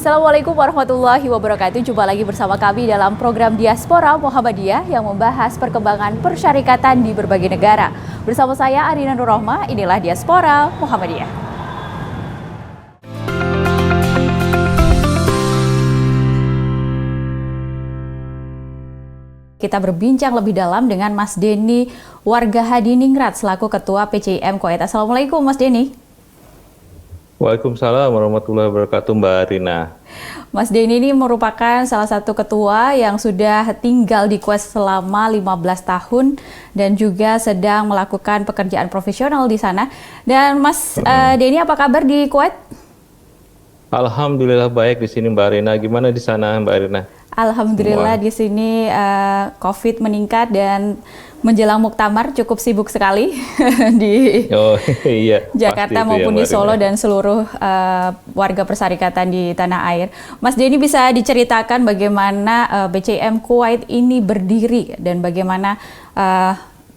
Assalamualaikum warahmatullahi wabarakatuh. Jumpa lagi bersama kami dalam program Diaspora Muhammadiyah yang membahas perkembangan persyarikatan di berbagai negara. Bersama saya Arina Nurrohma, inilah Diaspora Muhammadiyah. Kita berbincang lebih dalam dengan Mas Denny warga Hadiningrat selaku Ketua PCIM Kuwait. Assalamualaikum Mas Denny. Waalaikumsalam warahmatullahi wabarakatuh Mbak Rina. Mas Denny ini merupakan salah satu ketua yang sudah tinggal di Kuwait selama 15 tahun dan juga sedang melakukan pekerjaan profesional di sana. Dan Mas Denny, apa kabar di Kuwait? Alhamdulillah baik di sini Mbak Rina. Gimana di sana Mbak Rina? Alhamdulillah di sini COVID meningkat dan menjelang muktamar cukup sibuk sekali di Jakarta maupun di Solo dan seluruh warga persyarikatan di tanah air. Mas Denny, bisa diceritakan bagaimana PCIM Kuwait ini berdiri dan bagaimana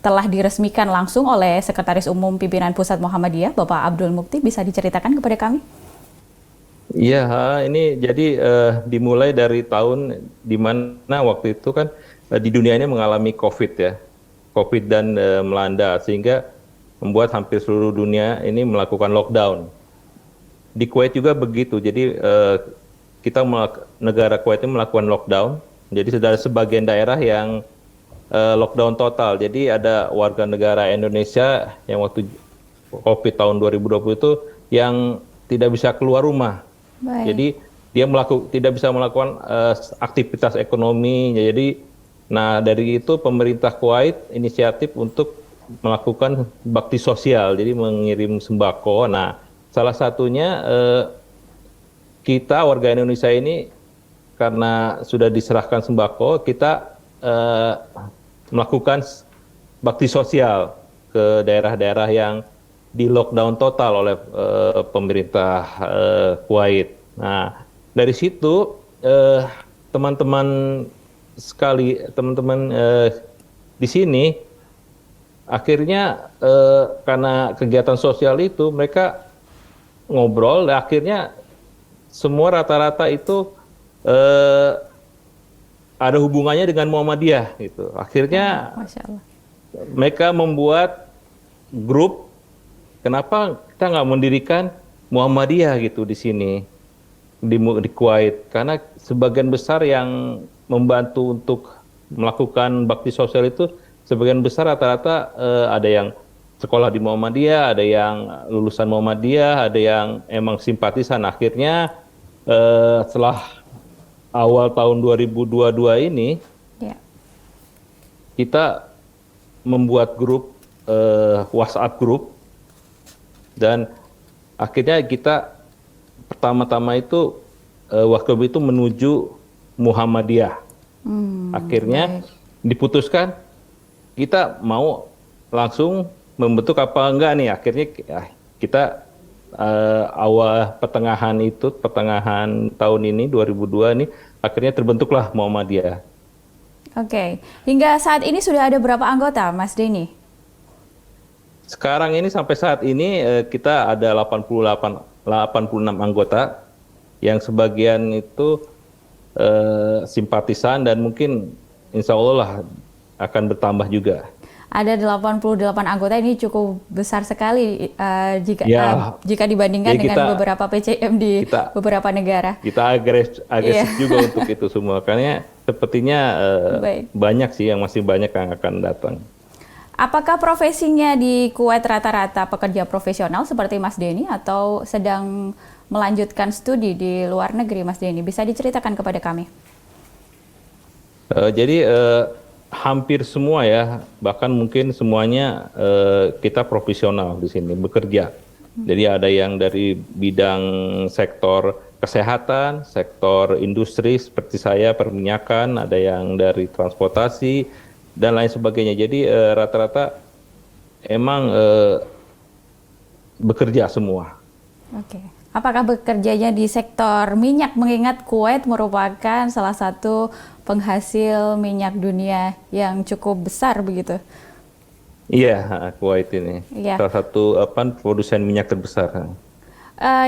telah diresmikan langsung oleh Sekretaris Umum Pimpinan Pusat Muhammadiyah, Bapak Abdul Mukti. Bisa diceritakan kepada kami? Iya, ini jadi dimulai dari tahun di mana waktu itu kan di dunia ini mengalami COVID ya. COVID dan melanda sehingga membuat hampir seluruh dunia ini melakukan lockdown. Di Kuwait juga begitu. Jadi negara Kuwait ini melakukan lockdown. Jadi sudah sebagian daerah yang lockdown total. Jadi ada warga negara Indonesia yang waktu COVID tahun 2020 itu yang tidak bisa keluar rumah. Baik. Jadi dia tidak bisa melakukan aktivitas ekonomi. Jadi dari itu pemerintah Kuwait inisiatif untuk melakukan bakti sosial, jadi mengirim sembako. Nah, salah satunya kita warga Indonesia ini karena sudah diserahkan sembako, kita melakukan bakti sosial ke daerah-daerah yang di lockdown total oleh pemerintah Kuwait. Nah, dari situ teman-teman di sini akhirnya karena kegiatan sosial itu mereka ngobrol, akhirnya semua rata-rata itu ada hubungannya dengan Muhammadiyah gitu. Akhirnya mereka membuat grup, kenapa kita nggak mendirikan Muhammadiyah gitu di sini di Kuwait, karena sebagian besar yang membantu untuk melakukan bakti sosial itu sebagian besar rata-rata ada yang sekolah di Muhammadiyah, ada yang lulusan Muhammadiyah, ada yang emang simpatisan. Akhirnya setelah awal tahun 2022 ini kita membuat grup WhatsApp grup dan akhirnya kita pertama-tama itu waktu itu menuju Muhammadiyah. Akhirnya diputuskan kita mau langsung membentuk apa enggak nih. Akhirnya kita awal pertengahan tahun ini 2002 ini akhirnya terbentuklah Muhammadiyah. Oke. Hingga saat ini sudah ada berapa anggota, Mas Denny? Sekarang ini sampai saat ini kita ada 86 anggota yang sebagian itu simpatisan dan mungkin insya Allah lah akan bertambah juga. Ada 88 anggota, ini cukup besar sekali jika dibandingkan dengan beberapa PCIM di beberapa negara. Kita agresif juga untuk itu semua, karena sepertinya banyak sih masih banyak yang akan datang. Apakah profesinya di Kuwait rata-rata pekerja profesional seperti Mas Denny atau sedang melanjutkan studi di luar negeri, Mas Denny? Bisa diceritakan kepada kami? Jadi hampir semua ya, bahkan mungkin semuanya kita profesional di sini bekerja. Jadi ada yang dari bidang sektor kesehatan, sektor industri seperti saya, perminyakan, ada yang dari transportasi dan lain sebagainya. Jadi rata-rata emang bekerja semua. Oke. Apakah bekerjanya di sektor minyak, mengingat Kuwait merupakan salah satu penghasil minyak dunia yang cukup besar begitu? Iya, Kuwait ini salah satu produsen minyak terbesar.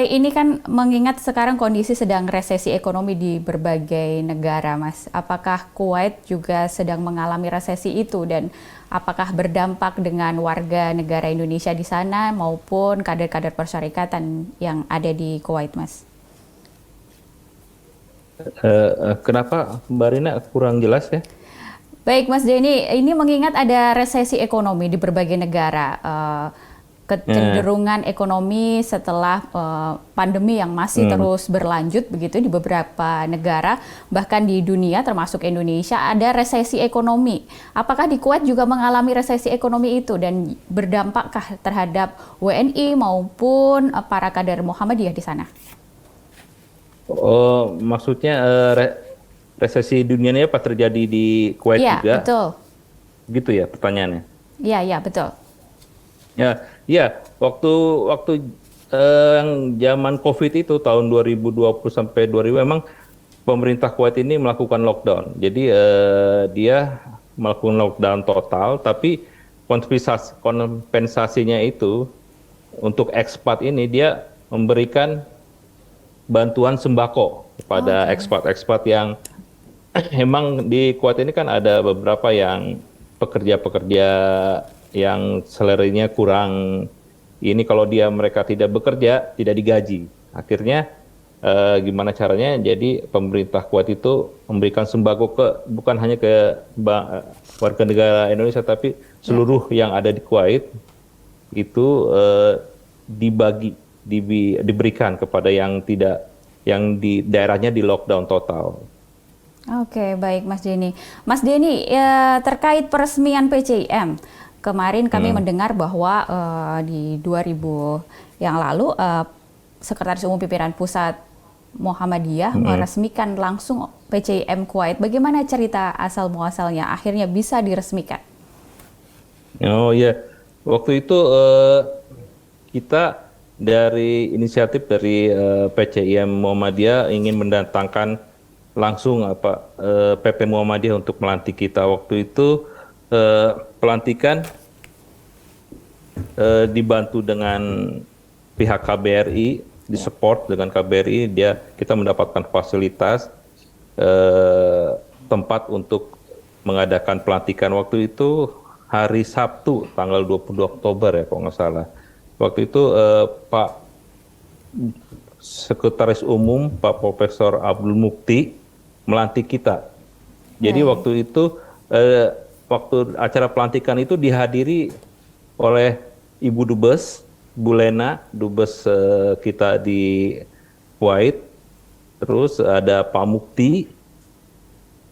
Ini kan mengingat sekarang kondisi sedang resesi ekonomi di berbagai negara, Mas. Apakah Kuwait juga sedang mengalami resesi itu dan apakah berdampak dengan warga negara Indonesia di sana maupun kader-kader persyarikatan yang ada di Kuwait, Mas? Kenapa Mbak Rina kurang jelas ya? Baik, Mas Denny, ini mengingat ada resesi ekonomi di berbagai negara. Kecenderungan ekonomi setelah pandemi yang masih terus berlanjut begitu di beberapa negara, bahkan di dunia termasuk Indonesia ada resesi ekonomi. Apakah di Kuwait juga mengalami resesi ekonomi itu dan berdampakkah terhadap WNI maupun para kader Muhammadiyah di sana? Oh, maksudnya resesi dunia ini apa terjadi di Kuwait Ya, juga? betul. Gitu ya pertanyaannya? Ya, betul. Ya, waktu yang zaman COVID itu tahun 2020 sampai 2000 memang pemerintah Kuwait ini melakukan lockdown. Jadi dia melakukan lockdown total, tapi kompensasinya itu untuk ekspat ini dia memberikan bantuan sembako kepada ekspat-ekspat yang emang di Kuwait ini kan ada beberapa yang pekerja-pekerja yang salary-nya kurang, ini kalau mereka tidak bekerja tidak digaji. Akhirnya gimana caranya? Jadi pemerintah Kuwait itu memberikan sembako bukan hanya ke warga negara Indonesia tapi seluruh yang ada di Kuwait itu diberikan kepada yang di daerahnya di lockdown total. Oke, baik Mas Denny. Mas Denny, terkait peresmian PCIM, kemarin kami mendengar bahwa di 2000 yang lalu Sekretaris Umum Pimpinan Pusat Muhammadiyah meresmikan langsung PCIM Kuwait. Bagaimana cerita asal muasalnya akhirnya bisa diresmikan? Oh ya, waktu itu kita dari inisiatif dari PCIM Muhammadiyah ingin mendatangkan langsung PP Muhammadiyah untuk melantik kita. Waktu itu pelantikan dibantu dengan pihak KBRI, disupport dengan KBRI, kita mendapatkan fasilitas tempat untuk mengadakan pelantikan. Waktu itu hari Sabtu tanggal 22 Oktober ya kalau nggak salah. Waktu itu Pak Sekretaris Umum Pak Profesor Abdul Mukti melantik kita. Jadi waktu itu waktu acara pelantikan itu dihadiri oleh Ibu Dubes, Bu Lena, Dubes kita di Kuwait. Terus ada Pak Mukti,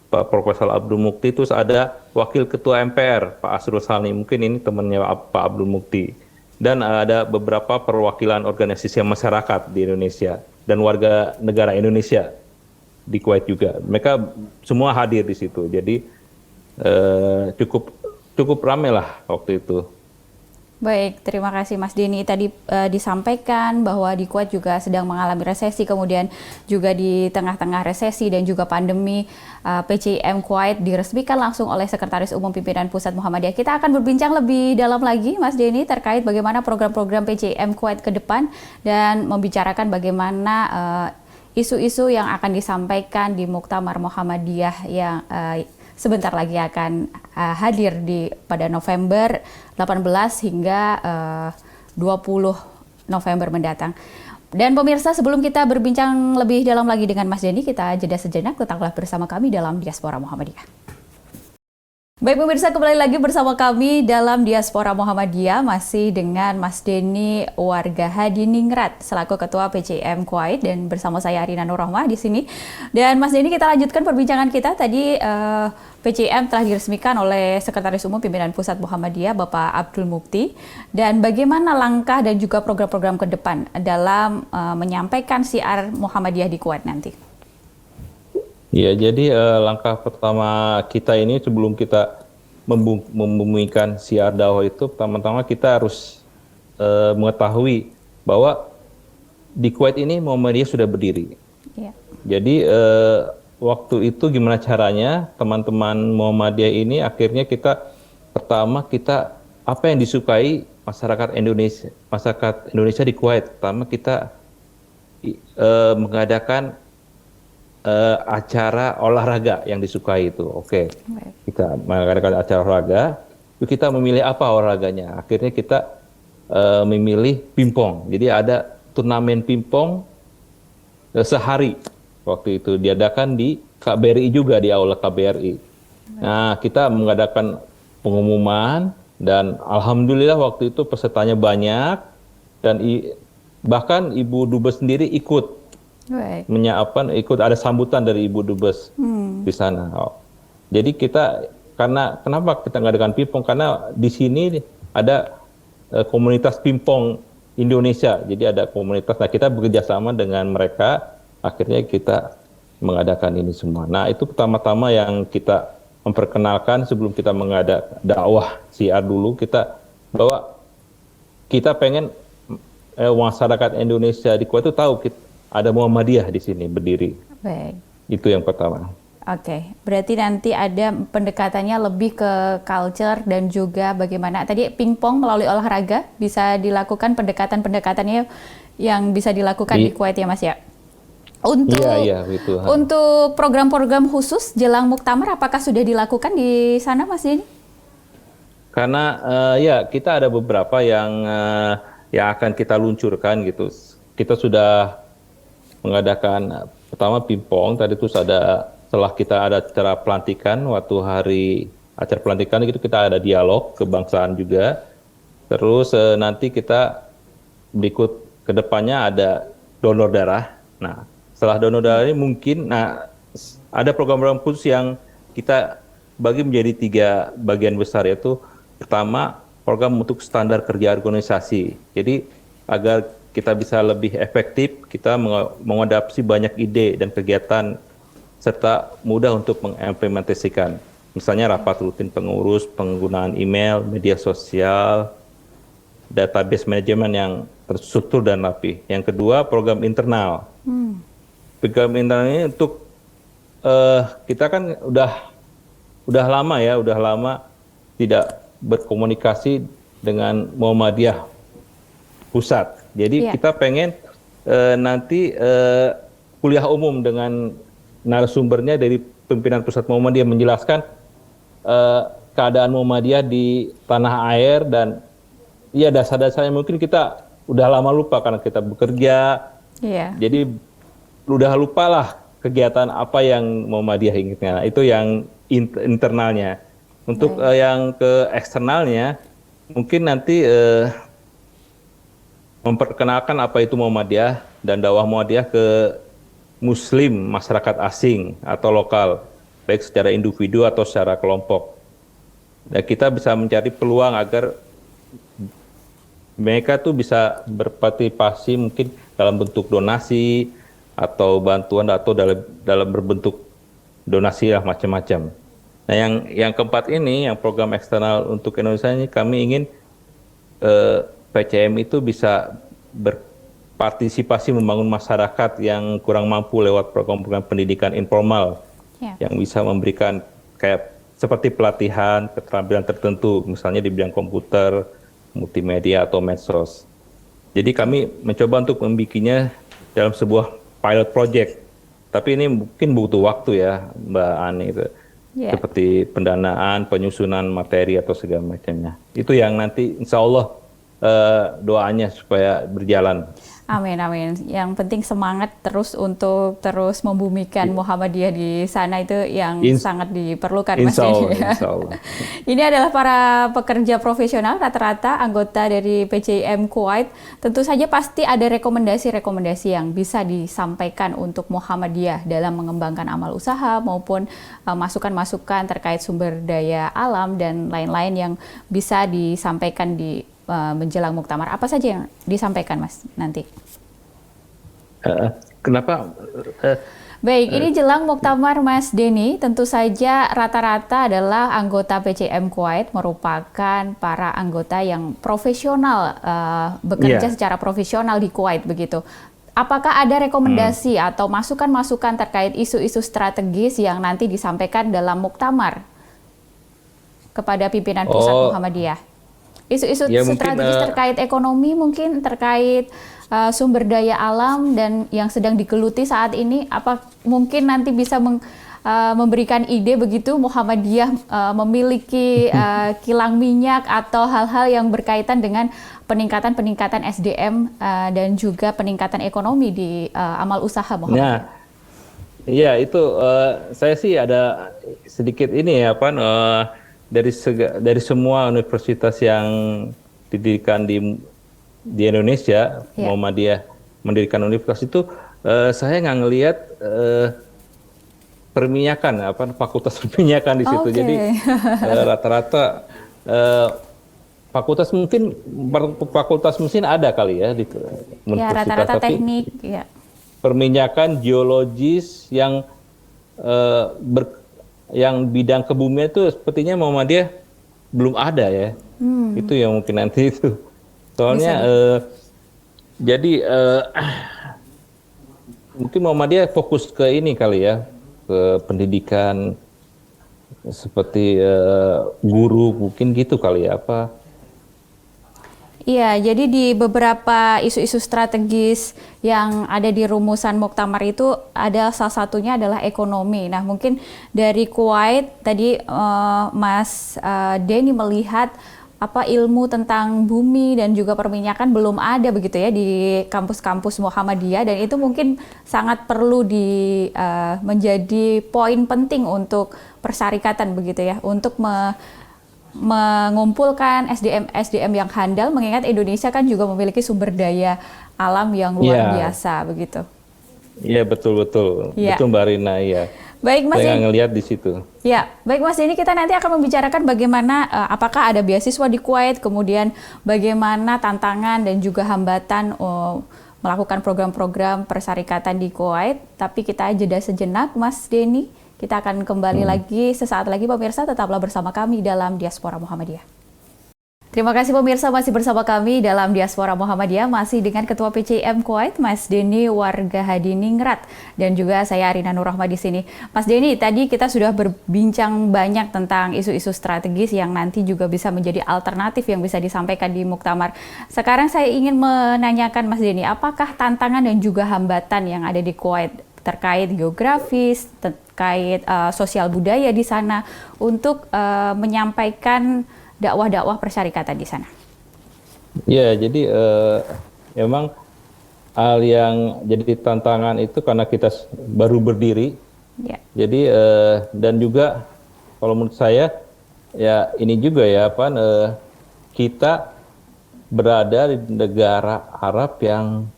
Pak Profesor Abdul Mukti, terus ada Wakil Ketua MPR, Pak Asrul Sani, mungkin ini temannya Pak Abdul Mukti. Dan ada beberapa perwakilan organisasi masyarakat di Indonesia dan warga negara Indonesia di Kuwait juga. Mereka semua hadir di situ. Jadi cukup ramai lah waktu itu. Baik, terima kasih Mas Denny. Tadi disampaikan bahwa di Kuwait juga sedang mengalami resesi, kemudian juga di tengah-tengah resesi dan juga pandemi, PCIM Kuwait diresmikan langsung oleh Sekretaris Umum Pimpinan Pusat Muhammadiyah. Kita akan berbincang lebih dalam lagi, Mas Denny, terkait bagaimana program-program PCIM Kuwait ke depan dan membicarakan bagaimana isu-isu yang akan disampaikan di Muktamar Muhammadiyah yang sebentar lagi akan hadir pada November 18 hingga 20 November mendatang. Dan pemirsa, sebelum kita berbincang lebih dalam lagi dengan Mas Denny, kita jeda sejenak, tetaplah bersama kami dalam Diaspora Muhammadiyah. Baik pemirsa, kembali lagi bersama kami dalam Diaspora Muhammadiyah, masih dengan Mas Denny warga Hadiningrat selaku Ketua PCIM Kuwait, dan bersama saya Arina Nur Rahmah di sini. Dan Mas Denny, kita lanjutkan perbincangan kita. Tadi PCIM telah diresmikan oleh Sekretaris Umum Pimpinan Pusat Muhammadiyah Bapak Abdul Mukti. Dan bagaimana langkah dan juga program-program ke depan dalam menyampaikan syiar Muhammadiyah di Kuwait nanti? Ya, jadi langkah pertama kita ini sebelum kita membumikan syiar dakwah itu, pertama-tama kita harus mengetahui bahwa di Kuwait ini Muhammadiyah sudah berdiri. Yeah. Jadi waktu itu gimana caranya teman-teman Muhammadiyah ini akhirnya pertama apa yang disukai masyarakat Indonesia di Kuwait. Pertama kita mengadakan acara olahraga yang disukai itu. Oke, kita mengadakan acara olahraga, itu kita memilih apa olahraganya. Akhirnya kita memilih pingpong. Jadi ada turnamen pingpong sehari. Waktu itu diadakan di KBRI juga, di aula KBRI. Nah, kita mengadakan pengumuman dan alhamdulillah waktu itu pesertanya banyak dan bahkan Ibu Dubes sendiri ikut. Ikut ada sambutan dari Ibu Dubes di sana. Jadi kenapa kita ngadakan pingpong? Karena di sini ada komunitas pingpong Indonesia. Jadi ada komunitas. Nah, kita bekerja sama dengan mereka. Akhirnya kita mengadakan ini semua. Nah, itu pertama-tama yang kita memperkenalkan sebelum kita mengadakan dakwah syiar dulu, bahwa kita pengen masyarakat Indonesia di Kuwait itu tahu ada Muhammadiyah di sini berdiri. Baik. Itu yang pertama. Oke, berarti nanti ada pendekatannya lebih ke culture dan juga bagaimana tadi pingpong melalui olahraga bisa dilakukan pendekatan-pendekatannya yang bisa dilakukan di Kuwait ya Mas ya. Untuk program-program khusus jelang Muktamar apakah sudah dilakukan di sana Mas Denny? Karena kita ada beberapa yang akan kita luncurkan gitu. Kita sudah mengadakan pertama pingpong, tadi itu setelah kita ada acara pelantikan, waktu hari acara pelantikan itu kita ada dialog kebangsaan juga. Terus nanti kita berikut ke depannya ada donor darah. Nah, setelah donor darah ini mungkin ada program-program khusus yang kita bagi menjadi 3 bagian besar, yaitu pertama program untuk standar kerja organisasi. Jadi agar kita bisa lebih efektif, kita mengadaptasi banyak ide dan kegiatan serta mudah untuk mengimplementasikan. Misalnya rapat rutin pengurus, penggunaan email, media sosial, database manajemen yang terstruktur dan rapi. Yang kedua, program internal. Program internal ini untuk kita kan udah lama tidak berkomunikasi dengan Muhammadiyah pusat. Jadi kita pengen nanti kuliah umum dengan narasumbernya dari pimpinan pusat Muhammadiyah menjelaskan keadaan Muhammadiyah di tanah air dan dasar-dasarnya mungkin kita udah lama lupa karena kita bekerja. Jadi udah lupa lah kegiatan apa yang Muhammadiyah inginkan. Nah, itu yang internalnya. Untuk yang ke eksternalnya mungkin nanti memperkenalkan apa itu Muhammadiyah dan dakwah Muhammadiyah ke Muslim, masyarakat asing atau lokal, baik secara individu atau secara kelompok. Dan kita bisa mencari peluang agar mereka tuh bisa berpartisipasi mungkin dalam bentuk donasi atau bantuan atau dalam berbentuk donasi lah macam-macam. Nah, yang keempat ini, yang program eksternal untuk Indonesia ini, kami ingin PCM itu bisa berpartisipasi membangun masyarakat yang kurang mampu lewat program-program pendidikan informal yang bisa memberikan kayak seperti pelatihan keterampilan tertentu, misalnya di bidang komputer, multimedia atau medsos. Jadi kami mencoba untuk membikinnya dalam sebuah pilot project. Tapi ini mungkin butuh waktu ya, Mbak Ani itu. Seperti pendanaan, penyusunan materi atau segala macamnya. Itu yang nanti insya Allah doanya supaya berjalan. Amin, amin. Yang penting semangat untuk terus membumikan Muhammadiyah di sana, itu yang sangat diperlukan Mas Denny. Insya Allah. Ini adalah para pekerja profesional rata-rata anggota dari PCM Kuwait. Tentu saja pasti ada rekomendasi-rekomendasi yang bisa disampaikan untuk Muhammadiyah dalam mengembangkan amal usaha maupun masukan-masukan terkait sumber daya alam dan lain-lain yang bisa disampaikan di menjelang Muktamar. Apa saja yang disampaikan Mas nanti? Kenapa? Baik, ini jelang Muktamar Mas Denny, tentu saja rata-rata adalah anggota PCM Kuwait merupakan para anggota yang profesional, bekerja secara profesional di Kuwait begitu. Apakah ada rekomendasi atau masukan-masukan terkait isu-isu strategis yang nanti disampaikan dalam Muktamar kepada pimpinan pusat Muhammadiyah? Isu-isu strategis terkait ekonomi mungkin, terkait sumber daya alam dan yang sedang digeluti saat ini, apa mungkin nanti bisa memberikan ide begitu Muhammadiyah memiliki kilang minyak atau hal-hal yang berkaitan dengan peningkatan SDM dan juga peningkatan ekonomi di amal usaha Muhammadiyah? Nah, iya itu saya sih ada sedikit ini ya dari semua universitas yang didirikan di Indonesia, Muhammadiyah mendirikan universitas itu, saya nggak ngelihat perminyakan, fakultas perminyakan di situ. Jadi rata-rata fakultas mesin ada kali ya di universitas, rata-rata tapi teknik, ya. Perminyakan, geologis yang yang bidang kebumian itu sepertinya Muhammadiyah belum ada ya. Itu yang mungkin nanti itu. Soalnya jadi mungkin Muhammadiyah fokus ke ini kali ya, ke pendidikan seperti guru mungkin gitu kali ya apa. Iya, jadi di beberapa isu-isu strategis yang ada di rumusan Muktamar itu ada salah satunya adalah ekonomi. Nah, mungkin dari Kuwait tadi Mas Denny melihat ilmu tentang bumi dan juga perminyakan belum ada begitu ya di kampus-kampus Muhammadiyah, dan itu mungkin sangat perlu menjadi poin penting untuk persyarikatan begitu ya, untuk mengumpulkan SDM yang handal, mengingat Indonesia kan juga memiliki sumber daya alam yang luar biasa begitu. Iya, betul Mbak Rina, ya. Baik Mas, saya ngelihat di situ. Ya, baik Mas Denny, kita nanti akan membicarakan bagaimana apakah ada beasiswa di Kuwait, kemudian bagaimana tantangan dan juga hambatan melakukan program-program persyarikatan di Kuwait. Tapi kita jeda sejenak, Mas Denny. Kita akan kembali lagi sesaat lagi, pemirsa. Tetaplah bersama kami dalam Diaspora Muhammadiyah. Terima kasih pemirsa, masih bersama kami dalam Diaspora Muhammadiyah, masih dengan Ketua PCIM Kuwait, Mas Denny Warga Hadiningrat, dan juga saya Arina Nur Rahma di sini. Mas Denny, tadi kita sudah berbincang banyak tentang isu-isu strategis yang nanti juga bisa menjadi alternatif yang bisa disampaikan di Muktamar. Sekarang saya ingin menanyakan Mas Denny, apakah tantangan dan juga hambatan yang ada di Kuwait terkait geografis, terkait sosial budaya di sana untuk menyampaikan dakwah-dakwah persyarikatan di sana? Ya, jadi memang hal yang jadi tantangan itu karena kita baru berdiri. Ya. Jadi dan juga kalau menurut saya ya ini juga ya kita berada di negara Arab yang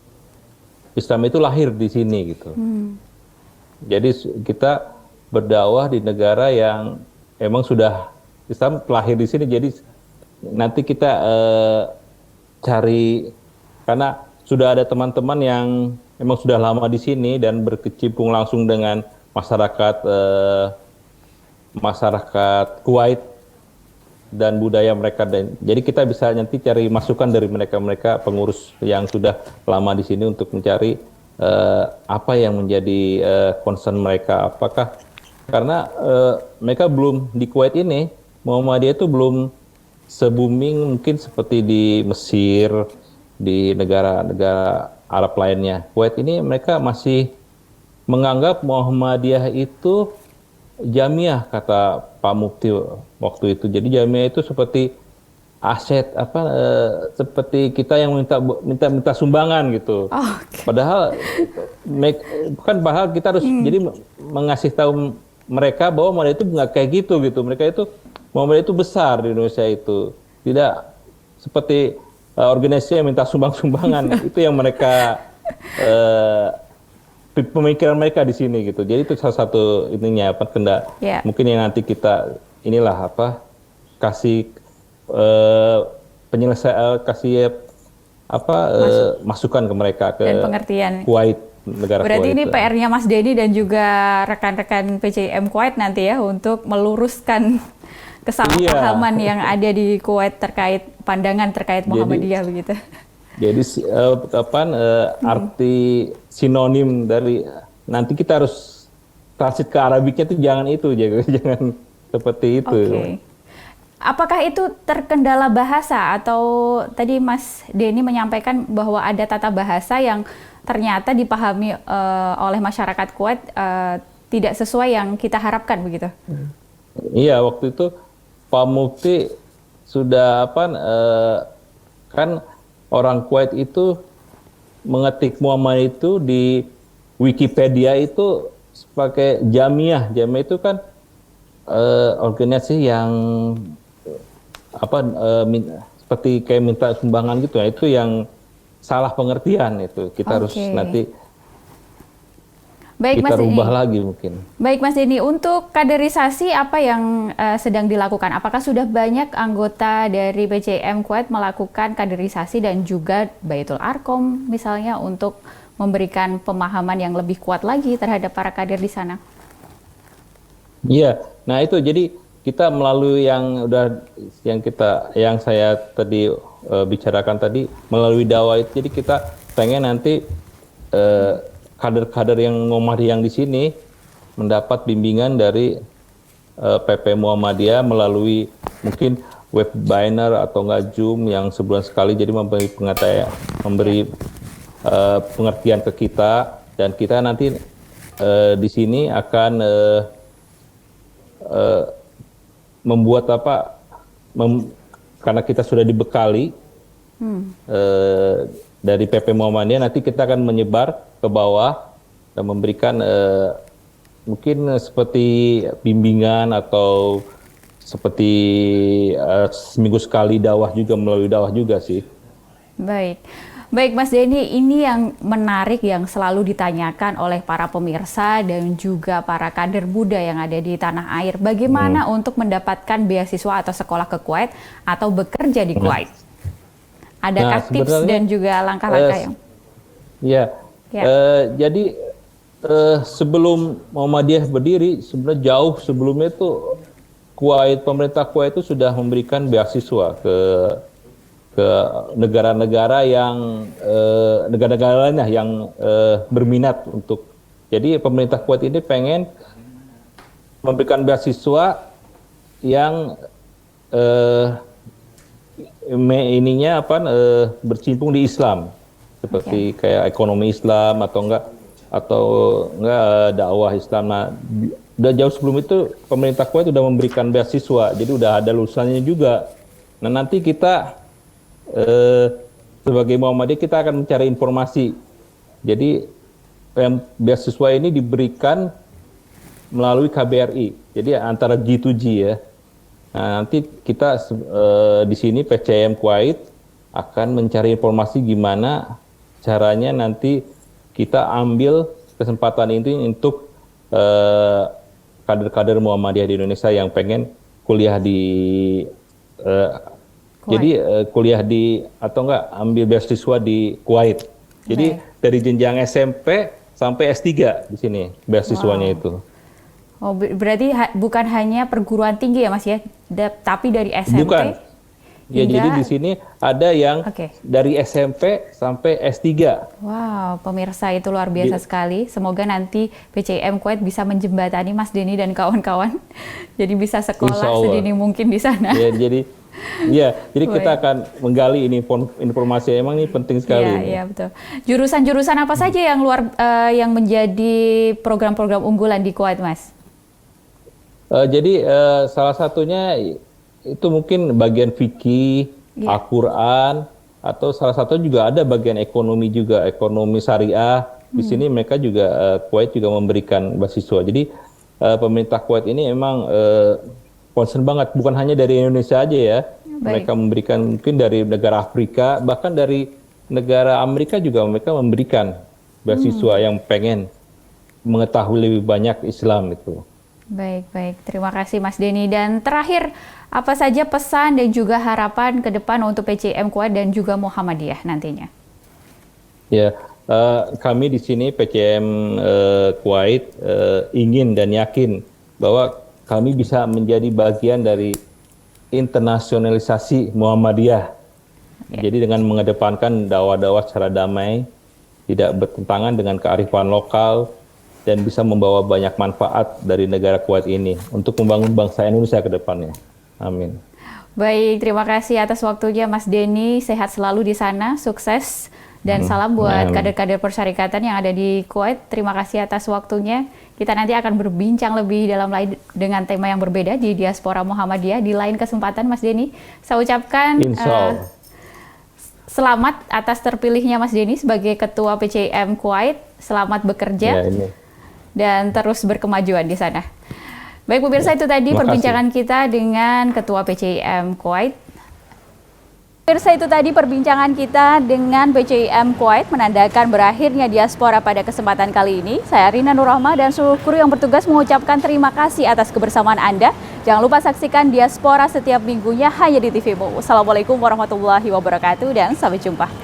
Islam itu lahir di sini gitu. Jadi kita berdakwah di negara yang emang sudah Islam lahir di sini. Jadi nanti kita cari, karena sudah ada teman-teman yang emang sudah lama di sini dan berkecimpung langsung dengan masyarakat Kuwait dan budaya mereka, dan jadi kita bisa nanti cari masukan dari mereka pengurus yang sudah lama di sini untuk mencari apa yang menjadi concern mereka, apakah karena mereka belum di Kuwait ini, Muhammadiyah itu belum se-booming mungkin seperti di Mesir, di negara-negara Arab lainnya. Kuwait ini mereka masih menganggap Muhammadiyah itu jamiah, kata Pak Mufti waktu itu. Jadi jamiah itu seperti aset seperti kita yang minta sumbangan gitu. Padahal kita harus jadi mengasih tahu mereka bahwa Muhammadiyah itu nggak kayak gitu. Mereka itu Muhammadiyah itu besar di Indonesia itu. Tidak seperti organisasi yang minta sumbangan. Itu yang mereka pemikiran mereka di sini gitu. Jadi itu salah satu ininya mungkin yang nanti kita kasih masukan ke mereka, ke dan pengertian Kuwait, negara Berarti Kuwait. Ini PR-nya Mas Denny dan juga rekan-rekan PCIM Kuwait nanti ya, untuk meluruskan kesalahpahaman yang ada di Kuwait terkait pandangan terkait Muhammadiyah begitu. Jadi arti sinonim dari nanti kita harus transit ke Arabiknya itu jangan seperti itu. apakah itu terkendala bahasa atau tadi Mas Denny menyampaikan bahwa ada tata bahasa yang ternyata dipahami oleh masyarakat Kuwait tidak sesuai yang kita harapkan begitu? Iya, waktu itu Pak Mufti sudah kan orang Kuwait itu mengetik Muhammadiyah itu di Wikipedia itu pakai Jamiah. Jamiah itu kan organisasi yang seperti kayak minta sumbangan gitu ya. Itu yang salah pengertian itu. Kita harus nanti kita rubah lagi mungkin. Baik Mas Denny, untuk kaderisasi apa yang sedang dilakukan? Apakah sudah banyak anggota dari PCM Kuwait melakukan kaderisasi dan juga Baitul Arqam misalnya untuk memberikan pemahaman yang lebih kuat lagi terhadap para kader di sana? Iya, nah itu jadi kita melalui yang saya tadi bicarakan tadi melalui dakwah itu, jadi kita pengen nanti kader-kader yang Muhammadiyah yang di sini mendapat bimbingan dari PP Muhammadiyah melalui mungkin webinar atau enggak Zoom yang sebulan sekali, jadi memberi pengertian ke kita, dan kita nanti di sini akan membuat karena kita sudah dibekali dari PP Muhammadiyah, nanti kita akan menyebar ke bawah dan memberikan mungkin seperti bimbingan atau seperti seminggu sekali dakwah juga, melalui dakwah juga sih. Baik Mas Denny, ini yang menarik yang selalu ditanyakan oleh para pemirsa dan juga para kader Buddha yang ada di tanah air. Bagaimana untuk mendapatkan beasiswa atau sekolah ke Kuwait atau bekerja di Kuwait? Adakah tips dan juga langkah-langkah yang? Jadi sebelum Muhammadiyah berdiri, sebenarnya jauh sebelumnya itu pemerintah Kuwait itu sudah memberikan beasiswa ke negara-negara lainnya yang berminat untuk. Jadi pemerintah Kuwait ini pengen memberikan beasiswa yang bercimpung di Islam, seperti kayak ekonomi Islam atau enggak dakwah Islam. Nah, udah jauh sebelum itu pemerintah Kuwait sudah memberikan beasiswa, jadi udah ada lulusannya juga. Nah, nanti kita sebagai Muhammadiyah kita akan mencari informasi. Jadi beasiswa ini diberikan melalui KBRI, jadi antara G2G ya. Nah, nanti kita di sini PCM Kuwait akan mencari informasi gimana caranya nanti kita ambil kesempatan ini untuk kader-kader Muhammadiyah di Indonesia yang pengen kuliah di kuliah atau enggak ambil beasiswa di Kuwait. Jadi dari jenjang SMP sampai S3 di sini beasiswanya itu. Oh, berarti bukan hanya perguruan tinggi ya Mas ya, tapi dari SMP? Bukan. Ya, jadi di sini ada yang dari SMP sampai S3. Wow, pemirsa itu luar biasa sekali. Semoga nanti PCM Kuwait bisa menjembatani Mas Denny dan kawan-kawan. Jadi bisa sekolah sedini mungkin di sana. Ya, jadi kita akan menggali ini informasi, emang ini penting sekali. Iya, betul. Jurusan-jurusan apa saja yang menjadi program-program unggulan di Kuwait, Mas? Jadi salah satunya itu mungkin bagian fikih, Al-Quran, atau salah satu juga ada bagian ekonomi juga, ekonomi syariah. Di sini mereka juga Kuwait juga memberikan beasiswa. Jadi pemerintah Kuwait ini emang concern banget, bukan hanya dari Indonesia aja ya. Mereka memberikan mungkin dari negara Afrika, bahkan dari negara Amerika juga mereka memberikan beasiswa yang pengen mengetahui lebih banyak Islam itu. Baik. Terima kasih Mas Denny. Dan terakhir, apa saja pesan dan juga harapan ke depan untuk PCM Kuwait dan juga Muhammadiyah nantinya? Ya, kami di sini PCM Kuwait ingin dan yakin bahwa kami bisa menjadi bagian dari internasionalisasi Muhammadiyah. Jadi dengan mengedepankan dakwah-dakwah secara damai, tidak bertentangan dengan kearifan lokal, dan bisa membawa banyak manfaat dari negara Kuwait ini untuk membangun bangsa Indonesia ke depannya. Amin. Baik, terima kasih atas waktunya Mas Denny. Sehat selalu di sana, sukses. Dan salam buat kader-kader persyarikatan yang ada di Kuwait. Terima kasih atas waktunya. Kita nanti akan berbincang lebih dalam dengan tema yang berbeda di Diaspora Muhammadiyah di lain kesempatan, Mas Denny. Saya ucapkan selamat atas terpilihnya Mas Denny sebagai Ketua PCIM Kuwait. Selamat bekerja dan terus berkemajuan di sana. Baik pemirsa, itu tadi perbincangan kita dengan Ketua PCIM Kuwait. Pemirsa, itu tadi perbincangan kita dengan PCIM Kuwait menandakan berakhirnya diaspora pada kesempatan kali ini. Saya Rina Nurrahma dan seluruh kru yang bertugas mengucapkan terima kasih atas kebersamaan Anda. Jangan lupa saksikan Diaspora setiap minggunya hanya di TV Mo. Assalamualaikum warahmatullahi wabarakatuh dan sampai jumpa.